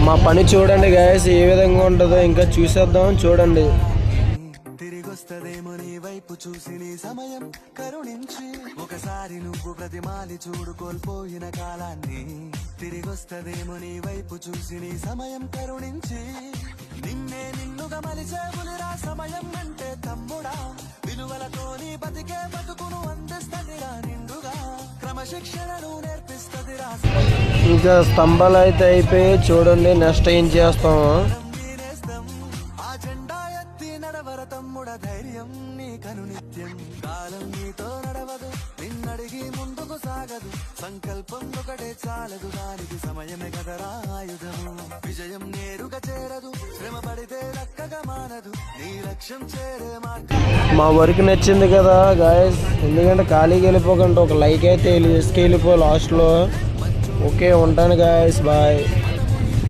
మా పని చూడండి గాయస్ ఏ విధంగా ఉంటుందో ఇంకా చూసేద్దాం చూడండి. తిరిగొస్తదేమో నీ వైపు చూసి నీ సమయం కరుణించి ఒకసారి నువ్వు ప్రతిమాలి చూడు కోల్పోయిన కాలాన్ని. తిరిగొస్తదేమో నీ వైపు చూసి నీ సమయం కరుణించి నిన్నే నిన్నుగా మలిచేవులిరా సమయం అంటే తమ్ముడా. విలువలతో నీ బతికే బతుకును అందిస్తదిరా నిండుగా క్రమశిక్షణను నేర్పిస్తదిరా. ఇంకా స్తంభాలు అయితే అయిపోయి చూడండి నెక్స్ట్ ఏం చేస్తాము. ఆ జెండా ఎత్తి నడవర తమ్ముడ ధైర్యం నీ కను నిత్యం. కాలం నీతో నడవదు నిన్నడిగి ముందుకు సాగదు. సంకల్పం ఒకటే చాలదు దానికి సమయమే కదరా ఆయుధము. విజయం నేరుగా చేరదు శ్రమ పడితే లక్కగా మానదు నీ లక్ష్యం చేరే మార్గం. మా వర్క్ నచ్చింది కదా గాయస్, ఎందుకంటే ఖాళీకి వెళ్ళిపోకుండా ఒక లైక్ అయితే వెళ్ళిపో లాస్ట్లో. ఓకే ఉంటాను గాయస్, బాయ్.